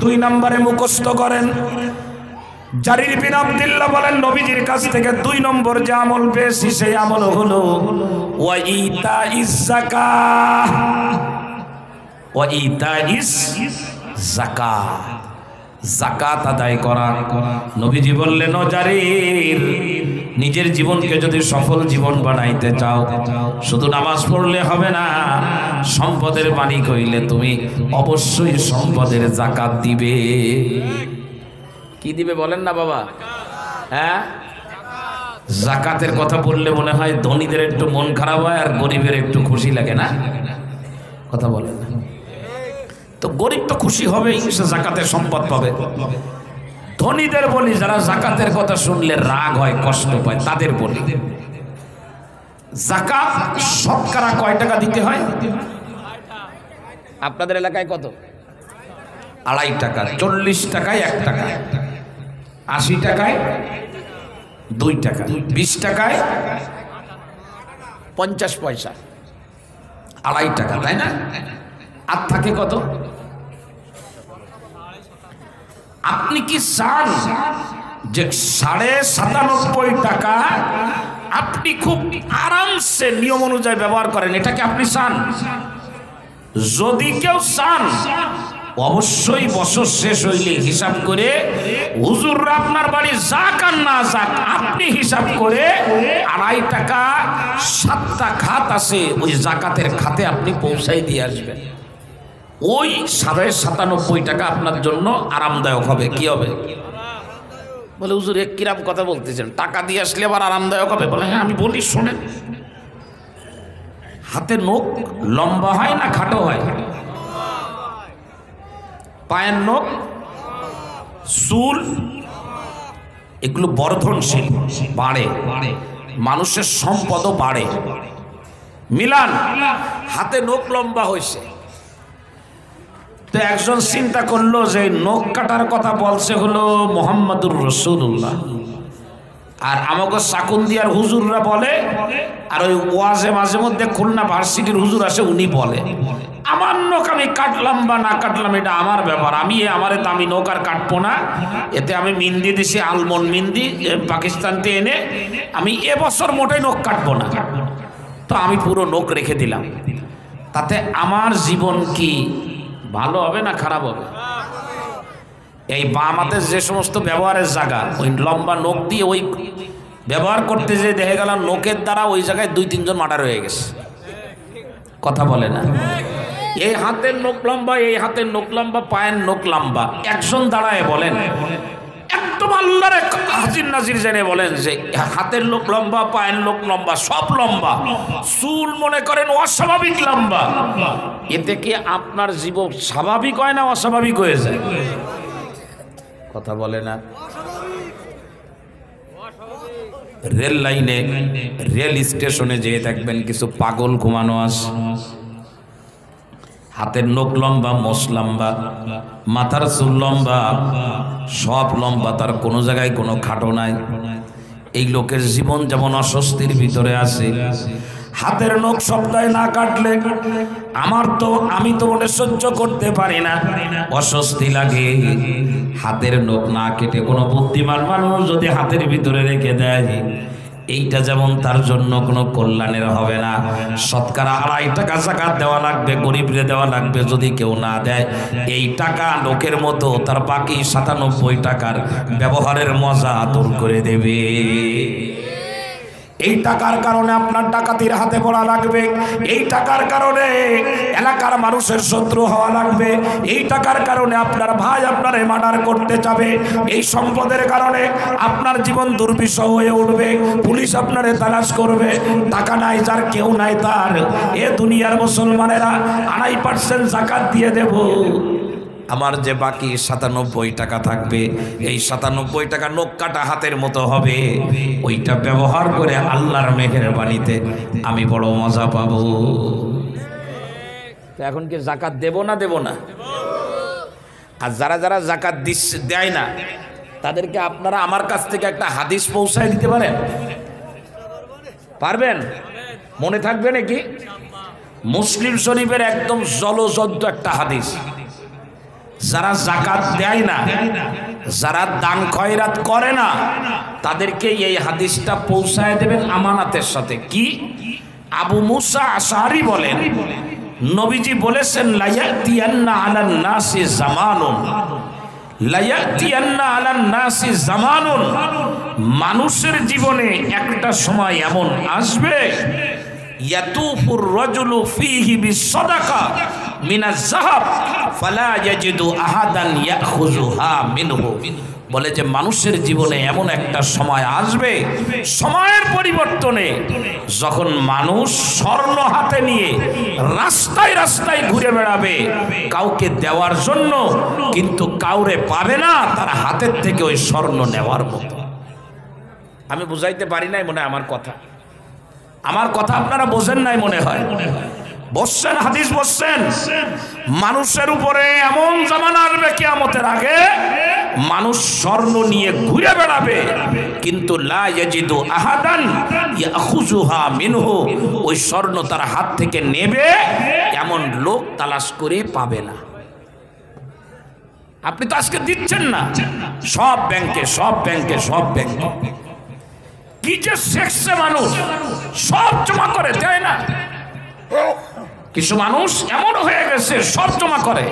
দুই নম্বরে মুখস্থ করেন। জারির বিন আব্দুল্লাহ বলেন নবীজির কাছ থেকে দুই নম্বর যে আমল পেয়েছি সেই আমল হলো ওয়া ইতাইজ যাকাত, ওয়া ইতাইজ যাকাত, যাকাত আদায় করা। নবীজি বললেন ও জারির, নিজের জীবনকে যদি সফল জীবন বানাইতে চাও শুধু নামাজ পড়লে হবে না, সম্পদের মালিক হইলে তুমি অবশ্যই সম্পদের যাকাত দিবে। কি দিবে বলেন না বাবা? হ্যাঁ, যাকাতের কথা বললে মনে হয় ধনীদের একটু মন খারাপ হয় আর গরিবের একটু খুশি লাগে না? কথা বলেন না? তো গরিব তো খুশি হবেই, সে যাকাতের সম্পদ পাবে। ধনীদের বলি, যারা যাকাতের কথা শুনলে রাগ হয়, কষ্ট পায়, তাদের বলি যাকাত শতকরা কয় টাকা দিতে হয়? আপনাদের এলাকায় কত? 2.5 টাকা, 40 টাকায় 1 টাকা, 80 টাকায় 2 টাকা, 20 টাকায় 50 পয়সা, 2.5 টাকা, তাই না? আর থাকে কত? আপনি কি চান যে 97.5 টাকা আপনি খুব আরামসে নিয়ম অনুযায়ী ব্যবহার করেন? এটা কি আপনি চান? যদি কেউ চান অবশ্যই বছর শেষ হইলে হিসাব করে, হুজুররা আপনার বাড়ি যাক আর না যাক, আপনি হিসাব করে 2.5 টাকা 7টা খাত আছে, ওই যাকাতের খাতে আপনি পৌঁছাই দিয়ে আসবেন। ওই 97.5 টাকা আপনার জন্য আরামদায়ক হবে। কি হবে? বলে হুজুর এক কিরাম কথা বলতেছেন, টাকা দিয়ে আসলে আবার আরামদায়ক হবে? বলে হ্যাঁ, আমি বলি শোনেন। হাতে নখ লম্বা হয় না খাটো হয়? পায়ের নখ, চুল, এগুলো বর্ধনশীল, বাড়ে, মানুষের সম্পদও বাড়ে। মিলান, হাতে নখ লম্বা হয়েছে, তো একজন চিন্তা করলো যে নখ কাটার কথা বলছে হলো মুহাম্মাদুর রাসূলুল্লাহ, আর আমাকে চাকুন্দিয়ার হুজুররা বলে, আর ওই ওয়াজে মাঝে মধ্যে খুলনা ভার্সিটির হুজুর আসে, উনি বলে আমার নখ আমি কাটলাম বা না কাটলাম এটা আমার ব্যাপার, আমি আমার দামি নখ আর কাটবো না, এতে আমি মিন্দি দিছি, আলমন্ড মিন্দি পাকিস্তান থেকে এনে, আমি এবছর মোটেই নখ কাটবো না, তো আমি পুরো নখ রেখে দিলাম। তাতে আমার জীবন কি ভালো হবে না খারাপ হবে? এই বাম হাতের যে সমস্ত ব্যবহারের জায়গা, ওই লম্বা নখ দিয়ে ওই ব্যবহার করতে যে দেখে গেল নখের দ্বারা ওই জায়গায় 2-3 জন মার্ডার হয়ে গেছে। কথা বলে না? এই হাতের নখ লম্বা, এই হাতের নখ লম্বা, পায়ের নখ লম্বা, একজন দাঁড়ায় বলেন, একদম আল্লাহর হাজির নাজির জেনে বলেন যে হাতের নখ লম্বা, পায়ের নখ লম্বা, সব লম্বা, চুল মনে করেন অস্বাভাবিক লম্বা, এতে কি আপনার জীবন স্বাভাবিক হয় না অস্বাভাবিক হয়ে যায়? কথা বলে না? রেল লাইনে, রেল স্টেশনে যেয়ে দেখবেন কিছু পাগল ঘুমানো আছে, হাতের নখ লম্বা, মোষ লম্বা, মাথার চুল লম্বা, সব লম্বা, তার কোনো জায়গায় কোনো খাটো নাই। এই লোকের জীবন যেমন অস্বস্তির ভিতরে আছে। হাতের নখ সপ্তাহে না কাটলে আমি তো মনে সহ্য করতে পারি না, অস্বস্তি লাগে। হাতের নখ না কেটে কোনো বুদ্ধিমান মানুষ যদি হাতের ভিতরে রেখে দেয়, এইটা যেমন তার জন্য কোনো কল্যাণের হবে না। শতকরা 2.5 টাকা যাকাত দেওয়া লাগবে, গরিবরে দেওয়া লাগবে। যদি কেউ না দেয়, এই টাকা লোকের মতো তার বাকি 97 টাকার ব্যবহারের মজা দূর করে দেবে। এই টাকার কারণে আপনার ডাকাতির হাতে পড়া লাগবে, এই টাকার কারণে এলাকার মানুষের শত্রু হওয়া লাগবে, এই টাকার কারণে আপনার ভাই আপনারে মার্ডার করতে যাবে, এই সম্পদের কারণে আপনার জীবন দুর্বিষহ হয়ে উঠবে, পুলিশ আপনারে তালাশ করবে। টাকা নাই যার, কেউ নাই তার, এ দুনিয়ার মুসলমানেরা 2.5% যাকাত দিয়ে দেব, আমার যে বাকি 97 টাকা থাকবে, এই 97 টাকা নখ কাটা হাতের মতো হবে, ওইটা ব্যবহার করে আল্লাহর মেহেরবানিতে আমি বড় মজা পাবো। তো এখন কি যাকাত দেব না দেব না? আর যারা যারা যাকাত দেয় না তাদেরকে আপনারা আমার কাছ থেকে একটা হাদিস পৌঁছায় দিতে পারেন? পারবেন? মনে থাকবে নাকি? মুসলিম শরীফের একদম জলজন্ত একটা হাদিস। যারা যাকাত দেয় না, যারা দান খয়রাত করে না, তাদেরকে এই হাদিসটা পৌঁছায় দেবেন আমানাতের সাথে। কি? আবু মুসা আশআরী বলেন, নবীজি বলেছেন, লায়াতিয়ান্না আলান নাসি জামানুন, লায়াতিয়ান্না আলান নাসি জামানুন, মানুষের জীবনে একটা সময় এমন আসবে, ইয়াতুফুর রাজুলু ফীহি বিসসাদাকা মিনাজ যাহাব ফালা ইয়াজিদু আহাদান ইয়াখুযুহা মিনহু। বলে যে মানুষের জীবনে এমন একটা সময় আসবে, সময়ের পরিবর্তনে, যখন মানুষ স্বর্ণ হাতে নিয়ে রাস্তায় রাস্তায় ঘুরে বেড়াবে কাউকে দেওয়ার জন্য, কিন্তু কাউরে পাবে না তার হাতের থেকে ওই স্বর্ণ নেওয়ার মতো। আমি বুঝাইতে পারি নাই মনে হয় আমার কথা আপনারা বোঝেন নাই মনে হয়। বসছেন, হাদিস বসছেন। মানুষের উপরে এমন জামানা আসবে কিয়ামতের আগে, মানুষ স্বর্ণ নিয়ে ঘুরে বেড়াবে, কিন্তু লা ইয়াজিদু আহাদান ইয়াখুযুহা মিনহু, ওই স্বর্ণ তার হাত থেকে নেবে এমন লোক তালাশ করে পাবে না। আপনি তো আজকে দিচ্ছেন না, সব ব্যাংকে কি যে শেখছে মানুষ, সব জমা করে দেয় না। কিছু মানুষ এমন হয়ে গেছে সব জমা করে।